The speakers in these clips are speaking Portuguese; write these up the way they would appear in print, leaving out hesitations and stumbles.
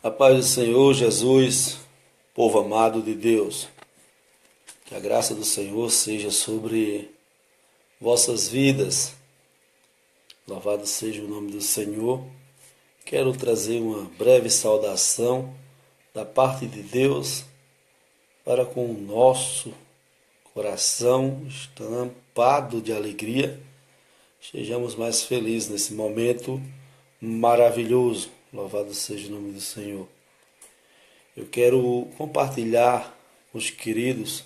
A paz do Senhor Jesus, povo amado de Deus, que a graça do Senhor seja sobre vossas vidas. Louvado seja o nome do Senhor. Quero trazer uma breve saudação da parte de Deus para com o nosso coração estampado de alegria. Sejamos mais felizes nesse momento maravilhoso. Louvado seja o nome do Senhor. Eu quero compartilhar com os queridos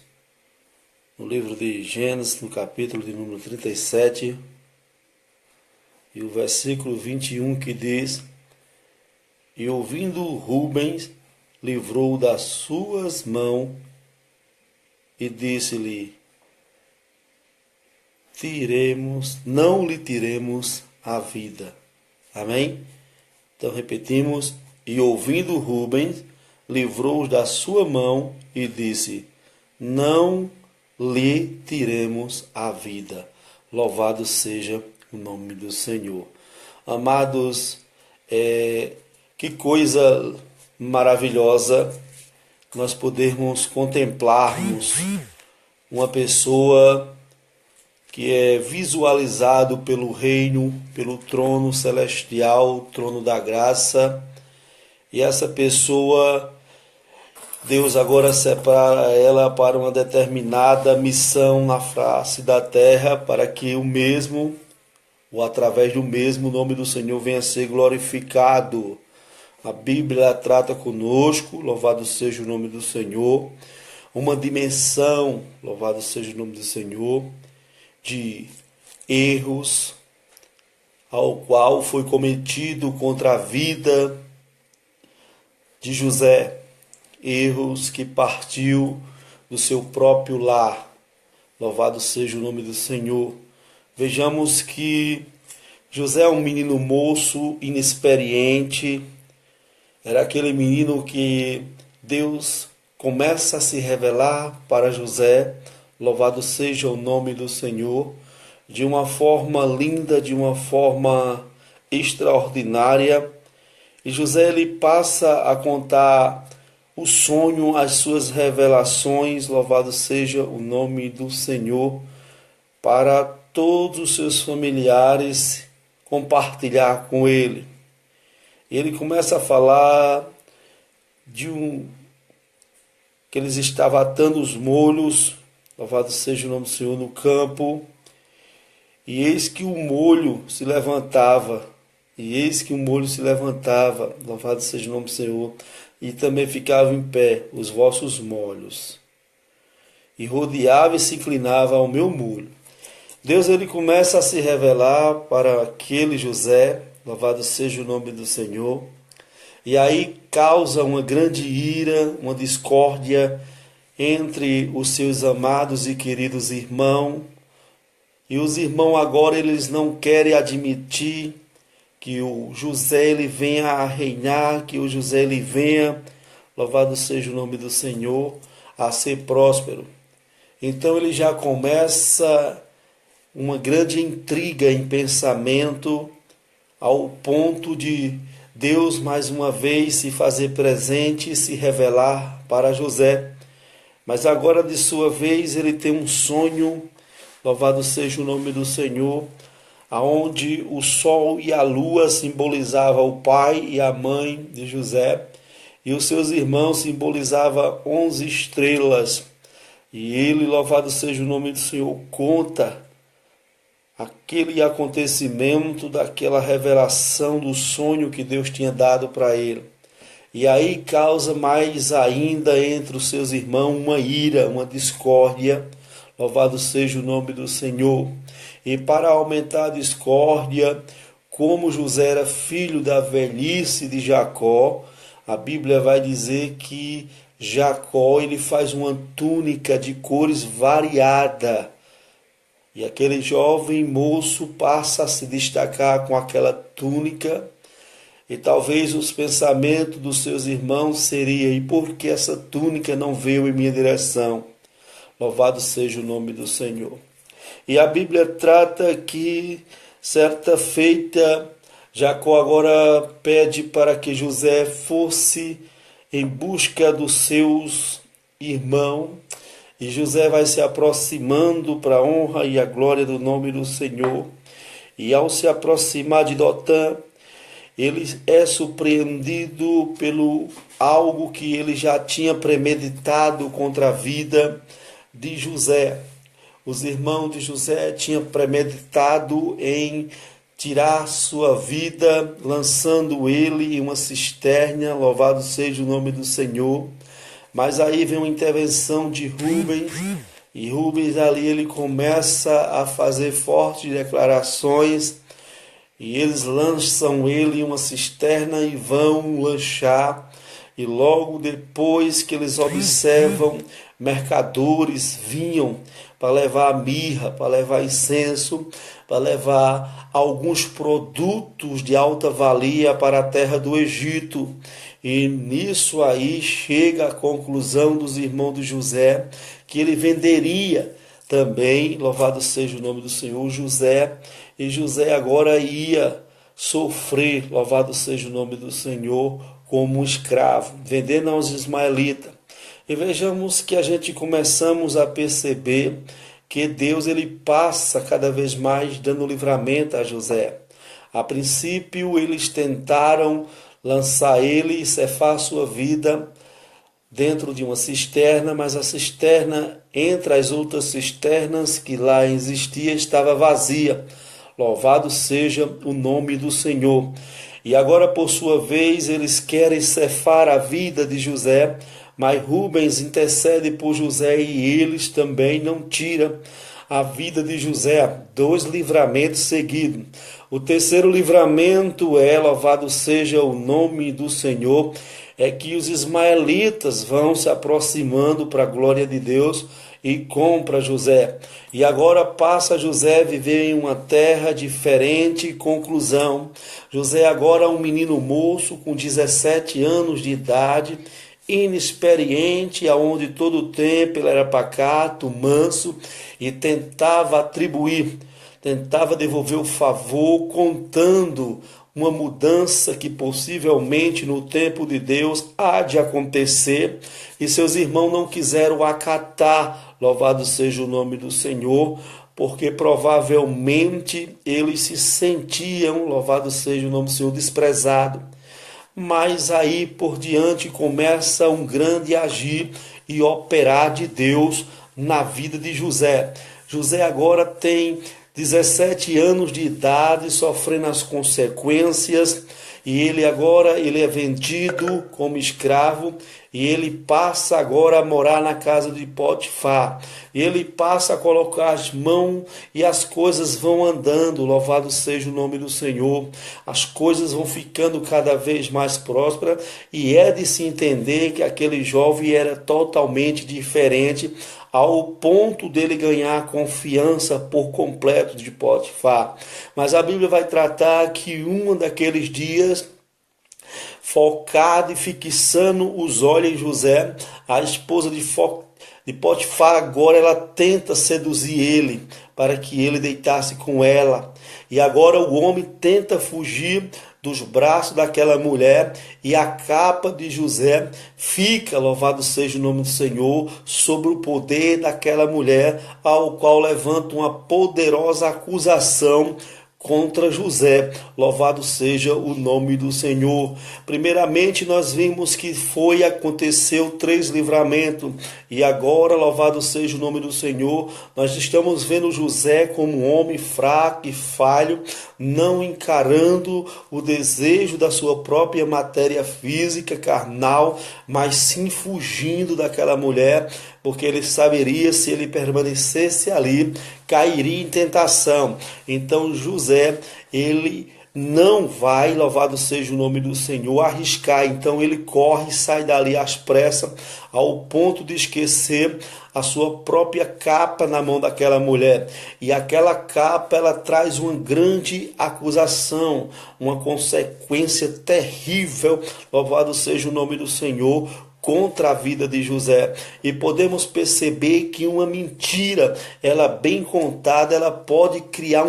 no livro de Gênesis, no capítulo de número 37, e o versículo 21 que diz: E ouvindo Rubens, livrou das suas mãos e disse-lhe: não lhe tiremos a vida. Amém? Então repetimos: e ouvindo Rubens, livrou-os da sua mão e disse: não lhe tiremos a vida. Louvado seja o nome do Senhor. Amados, que coisa maravilhosa nós podermos contemplarmos uma pessoa que é visualizado pelo reino, pelo trono celestial, o trono da graça. E essa pessoa, Deus agora separa ela para uma determinada missão na face da terra, para que o mesmo, ou através do mesmo, o nome do Senhor venha a ser glorificado. A Bíblia trata conosco, louvado seja o nome do Senhor, uma dimensão, louvado seja o nome do Senhor, de erros ao qual foi cometido contra a vida de José, erros que partiu do seu próprio lar. Louvado seja o nome do Senhor. Vejamos que José é um menino moço, inexperiente, era aquele menino que Deus começa a se revelar para José. Louvado seja o nome do Senhor, de uma forma linda, de uma forma extraordinária. E José ele passa a contar o sonho, as suas revelações, louvado seja o nome do Senhor, para todos os seus familiares compartilhar com ele. Ele começa a falar que eles estavam atando os molhos, louvado seja o nome do Senhor, no campo, e eis que o molho se levantava, louvado seja o nome do Senhor, e também ficavam em pé os vossos molhos, e rodeava e se inclinava ao meu molho. Deus ele começa a se revelar para aquele José, louvado seja o nome do Senhor, e aí causa uma grande ira, uma discórdia entre os seus amados e queridos irmãos. E os irmãos agora eles não querem admitir que o José ele venha a reinar, que o José ele venha, louvado seja o nome do Senhor, a ser próspero. Então ele já começa uma grande intriga em pensamento, ao ponto de Deus mais uma vez se fazer presente e se revelar para José. Mas agora de sua vez ele tem um sonho, louvado seja o nome do Senhor, aonde o sol e a lua simbolizavam o pai e a mãe de José, e os seus irmãos simbolizavam 11 estrelas. E ele, louvado seja o nome do Senhor, conta aquele acontecimento, daquela revelação do sonho que Deus tinha dado para ele. E aí causa mais ainda entre os seus irmãos uma ira, uma discórdia. Louvado seja o nome do Senhor. E para aumentar a discórdia, como José era filho da velhice de Jacó, a Bíblia vai dizer que Jacó ele faz uma túnica de cores variadas. E aquele jovem moço passa a se destacar com aquela túnica. E talvez os pensamentos dos seus irmãos seriam: e por que essa túnica não veio em minha direção? Louvado seja o nome do Senhor. E a Bíblia trata que, certa feita, Jacó agora pede para que José fosse em busca dos seus irmãos, e José vai se aproximando para a honra e a glória do nome do Senhor. E ao se aproximar de Dotã, ele é surpreendido pelo algo que ele já tinha premeditado contra a vida de José. Os irmãos de José tinham premeditado em tirar sua vida, lançando ele em uma cisterna, louvado seja o nome do Senhor. Mas aí vem uma intervenção de Rubens, e Rubens ali ele começa a fazer fortes declarações, e eles lançam ele em uma cisterna e vão lanchar. E logo depois que eles observam, mercadores vinham para levar mirra, para levar incenso, para levar alguns produtos de alta valia para a terra do Egito. E nisso aí chega a conclusão dos irmãos de José, que ele venderia também, louvado seja o nome do Senhor, José. E José agora ia sofrer, louvado seja o nome do Senhor, como um escravo, vendendo aos ismaelitas. E vejamos que a gente começamos a perceber que Deus ele passa cada vez mais dando livramento a José. A princípio eles tentaram lançar ele e ceifar sua vida dentro de uma cisterna, mas a cisterna, entre as outras cisternas que lá existia, estava vazia. Louvado seja o nome do Senhor. E agora, por sua vez, eles querem ceifar a vida de José, mas Rubens intercede por José e eles também não tiram a vida de José. 2 livramentos seguidos. O terceiro livramento é, louvado seja o nome do Senhor, é que os ismaelitas vão se aproximando para a glória de Deus e compra José. E agora passa José a viver em uma terra diferente. Conclusão, José agora é um menino moço com 17 anos de idade, inexperiente, aonde todo o tempo ele era pacato, manso e tentava devolver o favor, contando uma mudança que possivelmente no tempo de Deus há de acontecer, e seus irmãos não quiseram acatar, louvado seja o nome do Senhor, porque provavelmente eles se sentiam, louvado seja o nome do Senhor, desprezado. Mas aí por diante começa um grande agir e operar de Deus na vida de José. José agora tem 17 anos de idade, sofrendo as consequências, e ele é vendido como escravo, e ele passa agora a morar na casa de Potifar. Ele passa a colocar as mãos e as coisas vão andando, louvado seja o nome do Senhor. As coisas vão ficando cada vez mais prósperas, e é de se entender que aquele jovem era totalmente diferente, ao ponto dele ganhar a confiança por completo de Potifar. Mas a Bíblia vai tratar que um daqueles dias, focado e fixando os olhos em José, a esposa de Potifar agora ela tenta seduzir ele para que ele deitasse com ela. E agora o homem tenta fugir dos braços daquela mulher, e a capa de José fica, louvado seja o nome do Senhor, sobre o poder daquela mulher, ao qual levanta uma poderosa acusação contra José. Louvado seja o nome do Senhor. Primeiramente nós vimos que aconteceu 3 livramentos, e agora, louvado seja o nome do Senhor, nós estamos vendo José como um homem fraco e falho, não encarando o desejo da sua própria matéria física, carnal, mas sim fugindo daquela mulher, porque ele saberia, se ele permanecesse ali, cairia em tentação. Então José, ele não vai, louvado seja o nome do Senhor, arriscar. Então ele corre e sai dali às pressas, ao ponto de esquecer a sua própria capa na mão daquela mulher. E aquela capa, ela traz uma grande acusação, uma consequência terrível, louvado seja o nome do Senhor, contra a vida de José. E podemos perceber que uma mentira, ela bem contada, ela pode criar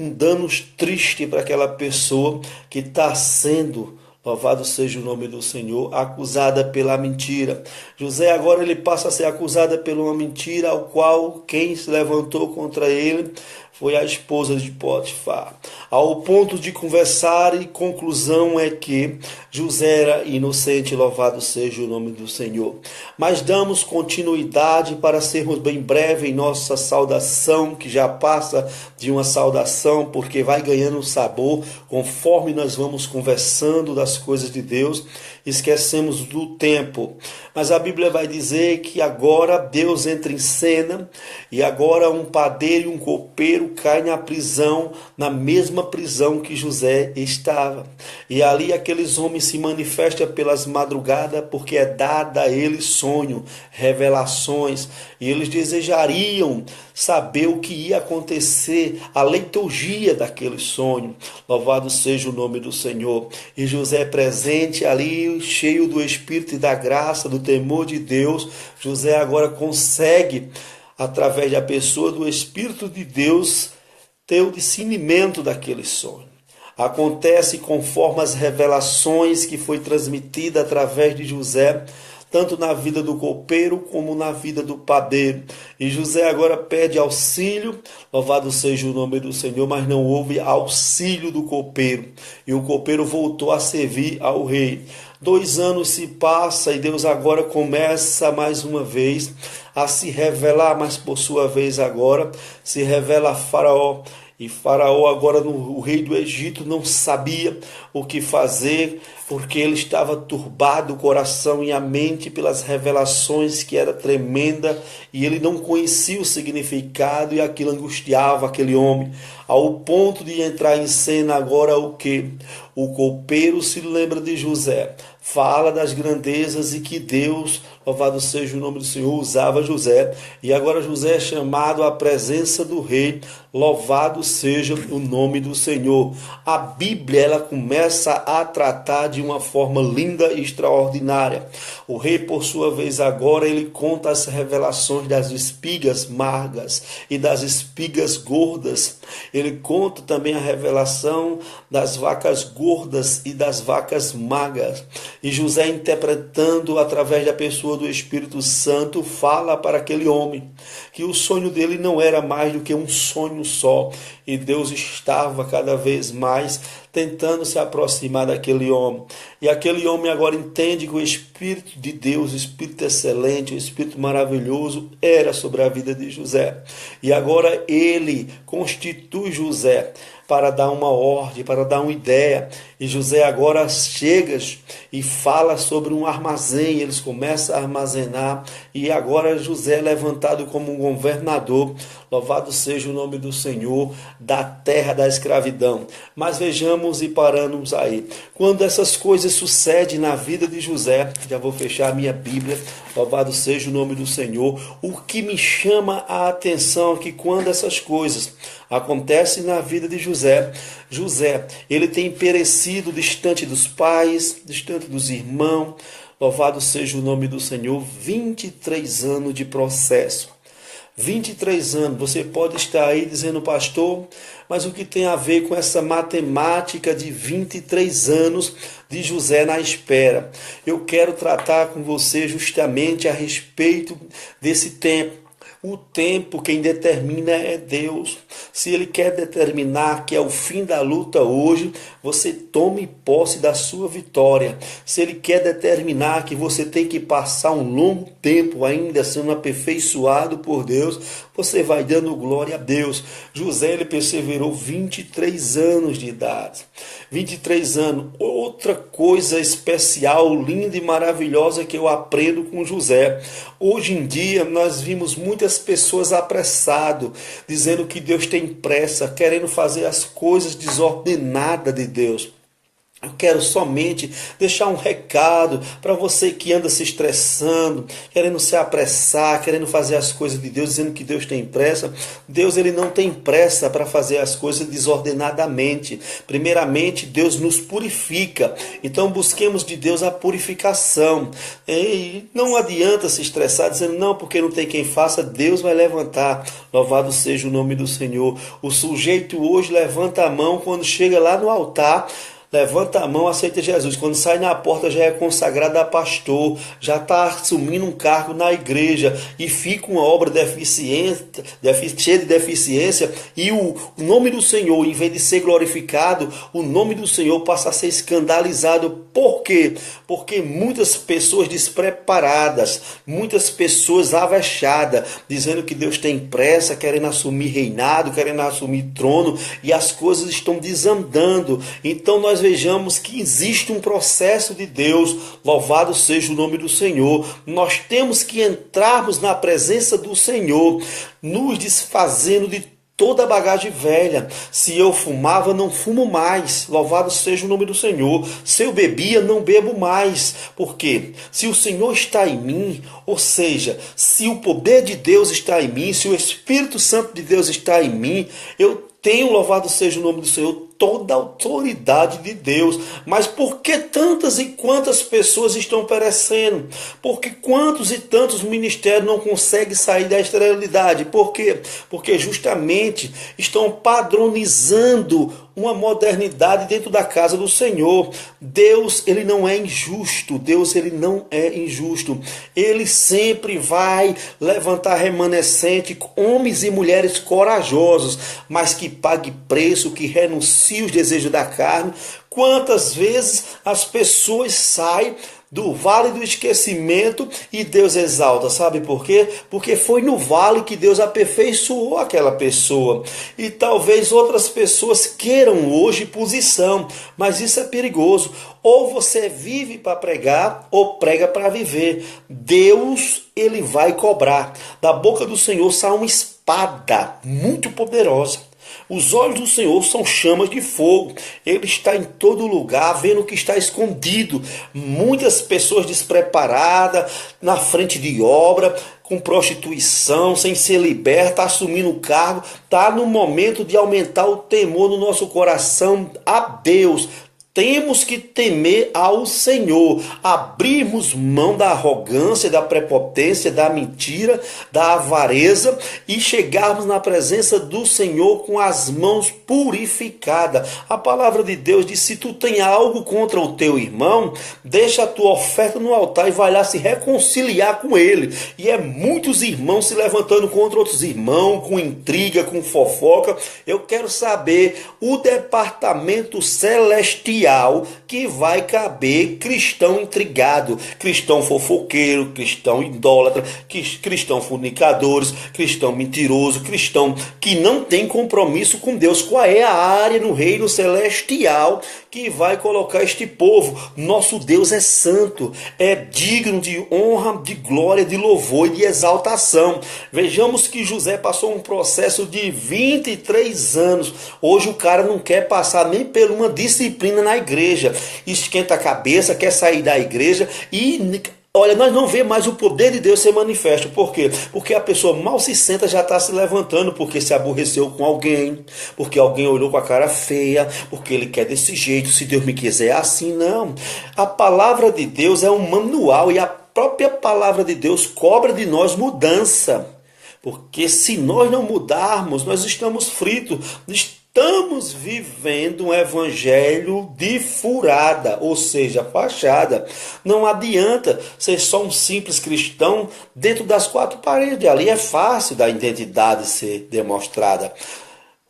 um dano triste para aquela pessoa que está sendo, louvado seja o nome do Senhor, acusada pela mentira. José agora ele passa a ser acusada por uma mentira, ao qual quem se levantou contra ele foi a esposa de Potifar. Ao ponto de conversar, e conclusão é que José era inocente, louvado seja o nome do Senhor. Mas damos continuidade para sermos bem breve em nossa saudação, que já passa de uma saudação, porque vai ganhando sabor conforme nós vamos conversando das coisas de Deus, esquecemos do tempo. Mas a Bíblia vai dizer que agora Deus entra em cena, e agora um padeiro e um copeiro caem na prisão, na mesma prisão que José estava. E ali aqueles homens se manifestam pelas madrugadas, porque é dada a eles sonho, revelações, e eles desejariam saber o que ia acontecer, a liturgia daquele sonho. Louvado seja o nome do Senhor. E José presente ali, cheio do Espírito e da graça, do temor de Deus, José agora consegue, através da pessoa do Espírito de Deus, ter o discernimento daquele sonho. Acontece conforme as revelações que foi transmitida através de José, tanto na vida do copeiro como na vida do padeiro. E José agora pede auxílio, louvado seja o nome do Senhor, mas não houve auxílio do copeiro. E o copeiro voltou a servir ao rei. 2 anos se passa e Deus agora começa mais uma vez a se revelar, mas por sua vez agora se revela a Faraó. E Faraó agora, o rei do Egito, não sabia o que fazer, porque ele estava turbado o coração e a mente pelas revelações que era tremenda, e ele não conhecia o significado, e aquilo angustiava aquele homem, ao ponto de entrar em cena agora o que? O copeiro se lembra de José, fala das grandezas e que Deus, louvado seja o nome do Senhor, usava José, e agora José é chamado à presença do rei, louvado seja o nome do Senhor. A Bíblia, ela começa a tratar de uma forma linda e extraordinária. O rei, por sua vez, agora ele conta as revelações das espigas amargas e das espigas gordas. Ele conta também a revelação das vacas gordas e das vacas magras. E José, interpretando através da pessoa do Espírito Santo, fala para aquele homem que o sonho dele não era mais do que um sonho só, e Deus estava cada vez mais tentando se aproximar daquele homem. E aquele homem agora entende que o Espírito de Deus, o Espírito excelente, o Espírito maravilhoso, era sobre a vida de José. E agora ele constitui José para dar uma ordem, para dar uma ideia. E José agora chega e fala sobre um armazém, eles começam a armazenar, e agora José é levantado como um governador, louvado seja o nome do Senhor, da terra da escravidão. Mas vejamos e paramos aí. Quando essas coisas sucedem na vida de José, já vou fechar a minha Bíblia, louvado seja o nome do Senhor, o que me chama a atenção é que quando essas coisas acontecem na vida de José, ele tem perecido distante dos pais, distante dos irmãos, louvado seja o nome do Senhor, 23 anos de processo. 23 anos, você pode estar aí dizendo, pastor, mas o que tem a ver com essa matemática de 23 anos de José na espera? Eu quero tratar com você justamente a respeito desse tempo. O tempo quem determina é Deus. Se Ele quer determinar que é o fim da luta hoje, você tome posse da sua vitória. Se Ele quer determinar que você tem que passar um longo tempo ainda sendo aperfeiçoado por Deus, você vai dando glória a Deus. José, ele perseverou 23 anos de idade. 23 anos. Outra coisa especial, linda e maravilhosa que eu aprendo com José. Hoje em dia nós vimos muitas pessoas apressadas, dizendo que Deus tem pressa, querendo fazer as coisas desordenadas de Deus. Eu quero somente deixar um recado para você que anda se estressando, querendo se apressar, querendo fazer as coisas de Deus, dizendo que Deus tem pressa. Deus, ele não tem pressa para fazer as coisas desordenadamente. Primeiramente, Deus nos purifica. Então busquemos de Deus a purificação. E não adianta se estressar dizendo não, porque não tem quem faça. Deus vai levantar. Louvado seja o nome do Senhor. O sujeito hoje levanta a mão quando chega lá no altar. Levanta a mão, aceita Jesus. Quando sai na porta já é consagrado a pastor, já está assumindo um cargo na igreja e fica uma obra deficiente, cheia de deficiência, e o nome do Senhor, em vez de ser glorificado, o nome do Senhor passa a ser escandalizado. Por quê? Porque muitas pessoas despreparadas, muitas pessoas avexadas, dizendo que Deus tem pressa, querendo assumir reinado, querendo assumir trono, e as coisas estão desandando. Então nós vejamos que existe um processo de Deus, louvado seja o nome do Senhor. Nós temos que entrarmos na presença do Senhor, nos desfazendo de toda a bagagem velha. Se eu fumava, não fumo mais. Louvado seja o nome do Senhor. Se eu bebia, não bebo mais. Por quê? Se o Senhor está em mim, ou seja, se o poder de Deus está em mim, se o Espírito Santo de Deus está em mim, eu tenho, louvado seja o nome do Senhor, toda a autoridade de Deus. Mas por que tantas e quantas pessoas estão perecendo? Porque quantos e tantos ministérios não conseguem sair da esterilidade? Por quê? Porque justamente estão padronizando uma modernidade dentro da casa do Senhor. Deus, ele não é injusto. Deus, ele não é injusto. Ele sempre vai levantar remanescente, homens e mulheres corajosos, mas que pague preço, que renuncie os desejos da carne. Quantas vezes as pessoas saem do vale do esquecimento e Deus exalta, sabe por quê? Porque foi no vale que Deus aperfeiçoou aquela pessoa. E talvez outras pessoas queiram hoje posição, mas isso é perigoso. Ou você vive para pregar, ou prega para viver. Deus, ele vai cobrar. Da boca do Senhor sai uma espada muito poderosa. Os olhos do Senhor são chamas de fogo. Ele está em todo lugar, vendo o que está escondido. Muitas pessoas despreparadas, na frente de obra, com prostituição, sem ser liberta, assumindo o cargo. Está no momento de aumentar o temor no nosso coração a Deus. Temos que temer ao Senhor, abrirmos mão da arrogância, da prepotência, da mentira, da avareza e chegarmos na presença do Senhor com as mãos purificadas. A palavra de Deus diz: se tu tem algo contra o teu irmão, deixa a tua oferta no altar e vai lá se reconciliar com ele. E é muitos irmãos se levantando contra outros irmãos, com intriga, com fofoca. Eu quero saber o departamento celestial que vai caber cristão intrigado, cristão fofoqueiro, cristão idólatra, cristão fornicadores, cristão mentiroso, cristão que não tem compromisso com Deus. Qual é a área no reino celestial que vai colocar este povo? Nosso Deus é santo, é digno de honra, de glória, de louvor e de exaltação. Vejamos que José passou um processo de 23 anos. Hoje o cara não quer passar nem por uma disciplina na igreja, esquenta a cabeça, quer sair da igreja e olha, nós não vemos mais o poder de Deus ser manifesto. Por quê? Porque a pessoa mal se senta, já está se levantando, porque se aborreceu com alguém, porque alguém olhou com a cara feia, porque ele quer desse jeito, se Deus me quiser assim. Não, a palavra de Deus é um manual e a própria palavra de Deus cobra de nós mudança. Porque se nós não mudarmos, nós estamos fritos. Estamos vivendo um evangelho de furada, ou seja, fachada. Não adianta ser só um simples cristão dentro das quatro paredes. Ali é fácil da identidade ser demonstrada.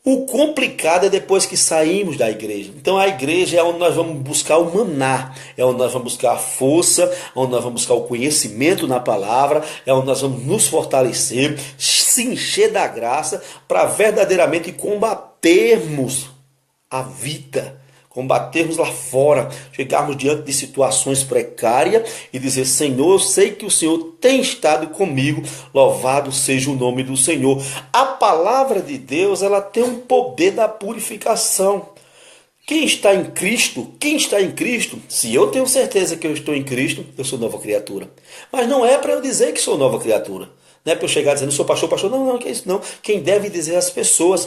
O complicado é depois que saímos da igreja. Então a igreja é onde nós vamos buscar o maná, é onde nós vamos buscar a força, onde nós vamos buscar o conhecimento na palavra, é onde nós vamos nos fortalecer, se encher da graça para verdadeiramente combatermos a vida, combatermos lá fora, chegarmos diante de situações precárias e dizer: Senhor, eu sei que o Senhor tem estado comigo, louvado seja o nome do Senhor. A palavra de Deus, ela tem um poder da purificação. Quem está em Cristo, se eu tenho certeza que eu estou em Cristo, eu sou nova criatura. Mas não é para eu dizer que sou nova criatura. Não é para eu chegar dizendo, sou pastor, pastor. Não, que é isso não. Quem deve dizer as pessoas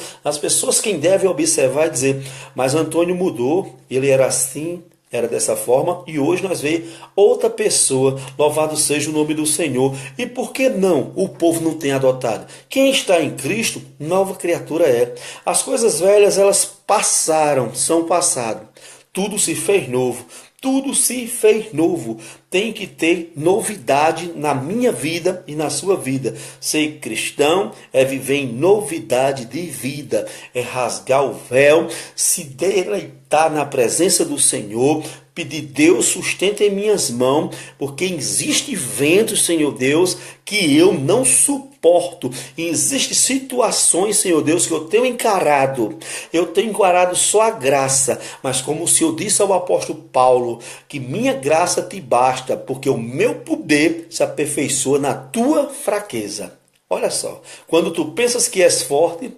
quem devem observar e dizer, mas Antônio mudou, ele era assim, era dessa forma, e hoje nós vemos outra pessoa, louvado seja o nome do Senhor. E por que não o povo não tem adotado? Quem está em Cristo, nova criatura é. As coisas velhas, elas passaram, são passado. Tudo se fez novo. Tudo se fez novo. Tem que ter novidade na minha vida e na sua vida. Ser cristão é viver em novidade de vida. É rasgar o véu, se deleitar na presença do Senhor, pedir, Deus, sustenta em minhas mãos, porque existe ventos, Senhor Deus, que eu não suporto. E existem situações, Senhor Deus, que eu tenho encarado. Eu tenho encarado só a graça, mas como o Senhor disse ao apóstolo Paulo, que minha graça te basta, porque o meu poder se aperfeiçoa na tua fraqueza. Olha só, quando tu pensas que és forte,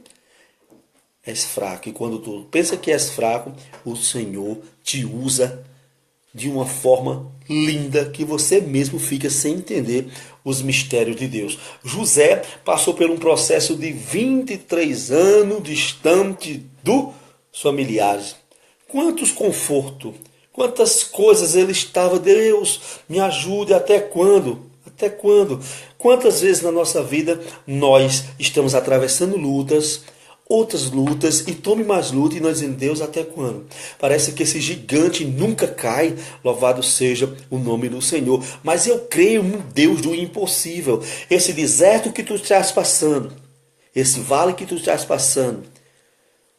és fraco. E quando tu pensa que és fraco, o Senhor te usa de uma forma linda que você mesmo fica sem entender os mistérios de Deus. José passou por um processo de 23 anos distante dos familiares. Quantos confortos, quantas coisas ele estava, Deus, me ajude, até quando? Até quando? Quantas vezes na nossa vida nós estamos atravessando lutas, outras lutas, e tome mais luta, e nós dizemos, Deus, até quando? Parece que esse gigante nunca cai, louvado seja o nome do Senhor. Mas eu creio no Deus do impossível. Esse deserto que tu estás passando, esse vale que tu estás passando,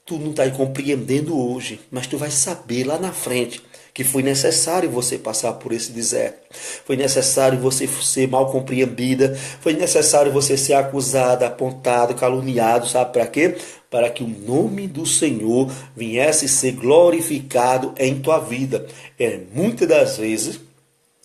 tu não está compreendendo hoje, mas tu vai saber lá na frente que foi necessário você passar por esse deserto. Foi necessário você ser mal compreendida. Foi necessário você ser acusada, apontado, caluniado. Sabe para quê? Para que o nome do Senhor viesse ser glorificado em tua vida. Muitas das vezes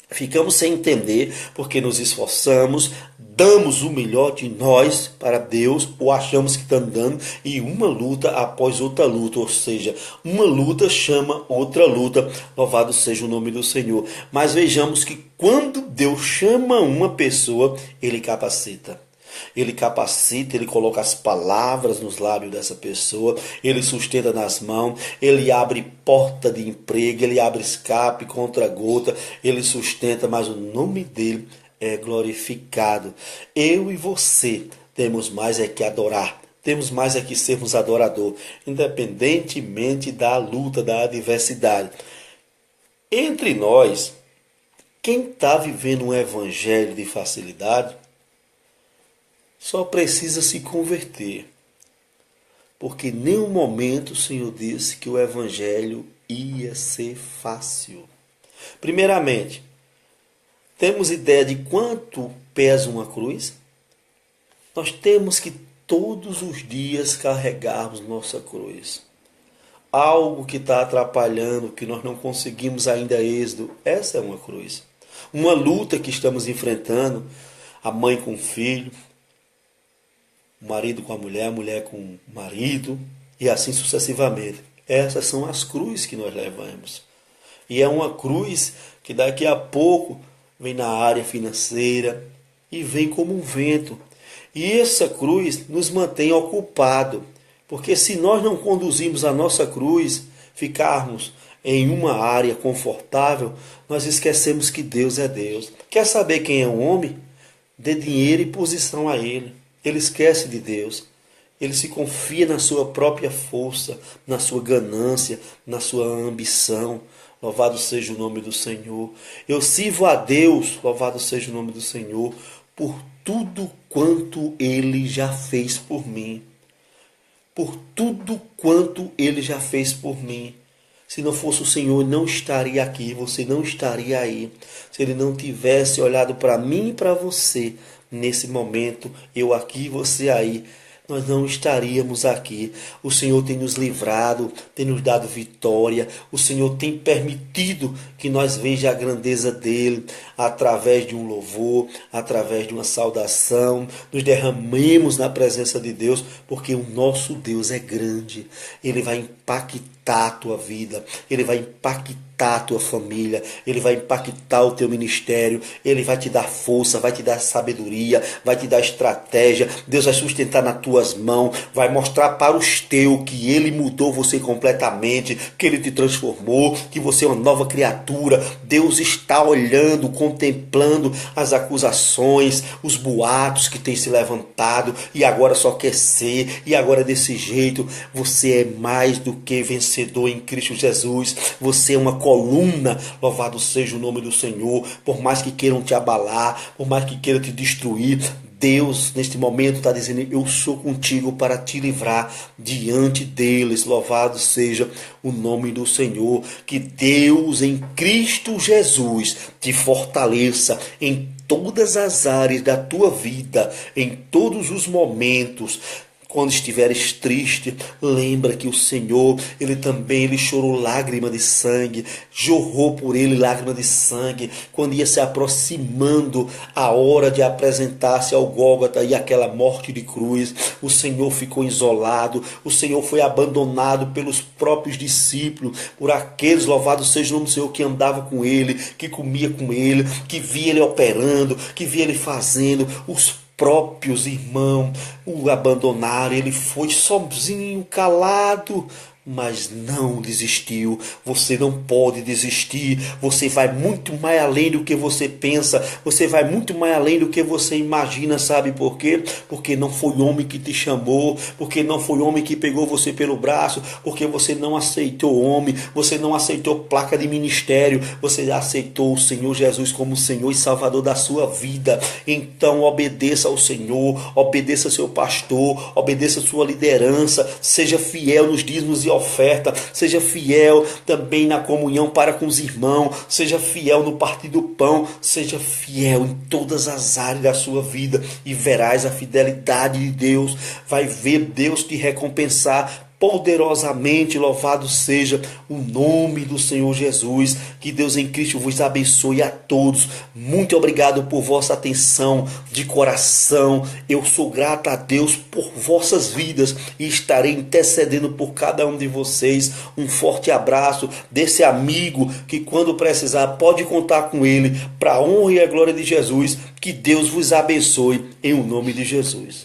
ficamos sem entender porque nos esforçamos, damos o melhor de nós para Deus, ou achamos que estamos dando, e uma luta após outra luta, ou seja, uma luta chama outra luta, louvado seja o nome do Senhor. Mas vejamos que quando Deus chama uma pessoa, Ele capacita. Ele capacita, ele coloca as palavras nos lábios dessa pessoa, ele sustenta nas mãos, ele abre porta de emprego, ele abre escape contra gota, ele sustenta, mas o nome dele é glorificado. Eu e você temos mais é que adorar, temos mais é que sermos adorador, independentemente da luta, da adversidade. Entre nós, quem está vivendo um evangelho de facilidade, só precisa se converter. Porque em nenhum momento o Senhor disse que o evangelho ia ser fácil. Primeiramente, temos ideia de quanto pesa uma cruz? Nós temos que todos os dias carregarmos nossa cruz. Algo que está atrapalhando, que nós não conseguimos ainda êxito, essa é uma cruz. Uma luta que estamos enfrentando, a mãe com o filho, o marido com a mulher com o marido, e assim sucessivamente. Essas são as cruzes que nós levamos. E é uma cruz que daqui a pouco vem na área financeira e vem como um vento. E essa cruz nos mantém ocupados. Porque se nós não conduzirmos a nossa cruz, ficarmos em uma área confortável, nós esquecemos que Deus é Deus. Quer saber quem é um homem? Dê dinheiro e posição a ele. Ele esquece de Deus. Ele se confia na sua própria força, na sua ganância, na sua ambição. Louvado seja o nome do Senhor. Eu sirvo a Deus, louvado seja o nome do Senhor, por tudo quanto Ele já fez por mim. Por tudo quanto Ele já fez por mim. Se não fosse o Senhor, não estaria aqui, você não estaria aí. Se Ele não tivesse olhado para mim e para você, nesse momento, eu aqui, você aí, nós não estaríamos aqui. O Senhor tem nos livrado, tem nos dado vitória. O Senhor tem permitido que nós vejamos a grandeza dEle através de um louvor, através de uma saudação. Nos derramemos na presença de Deus, porque o nosso Deus é grande. Ele vai impactar impactar a tua vida, ele vai impactar a tua família, ele vai impactar o teu ministério, ele vai te dar força, vai te dar sabedoria, vai te dar estratégia. Deus vai sustentar nas tuas mãos, vai mostrar para os teus que ele mudou você completamente, que ele te transformou, que você é uma nova criatura. Deus está olhando, contemplando as acusações, os boatos que têm se levantado e agora só quer ser, e agora desse jeito. Você é mais do que vencedor em Cristo Jesus. Você é uma coluna, louvado seja o nome do Senhor. Por mais que queiram te abalar, por mais que queiram te destruir, Deus neste momento está dizendo: eu sou contigo para te livrar diante deles. Louvado seja o nome do Senhor. Que Deus em Cristo Jesus te fortaleça em todas as áreas da tua vida, em todos os momentos. Quando estiveres triste, lembra que o Senhor, ele chorou lágrima de sangue, jorrou por ele lágrima de sangue, quando ia se aproximando a hora de apresentar-se ao Gólgota e aquela morte de cruz. O Senhor ficou isolado, o Senhor foi abandonado pelos próprios discípulos, por aqueles, louvado seja o nome do Senhor, que andava com ele, que comia com ele, que via ele operando, que via ele fazendo. Os próprios irmãos o abandonaram, ele foi sozinho, calado, mas não desistiu. Você não pode desistir. Você vai muito mais além do que você pensa, você vai muito mais além do que você imagina. Sabe por quê? Porque não foi homem que te chamou, porque não foi homem que pegou você pelo braço, porque você não aceitou homem, você não aceitou placa de ministério, você aceitou o Senhor Jesus como Senhor e Salvador da sua vida. Então obedeça ao Senhor, obedeça ao seu pastor, obedeça a sua liderança, seja fiel nos dízimos e oferta, seja fiel também na comunhão para com os irmãos, seja fiel no partir do pão, seja fiel em todas as áreas da sua vida e verás a fidelidade de Deus. Vai ver Deus te recompensar poderosamente. Louvado seja o nome do Senhor Jesus. Que Deus em Cristo vos abençoe a todos. Muito obrigado por vossa atenção de coração. Eu sou grato a Deus por vossas vidas e estarei intercedendo por cada um de vocês. Um forte abraço desse amigo que, quando precisar, pode contar com ele, para a honra e a glória de Jesus. Que Deus vos abençoe em o nome de Jesus.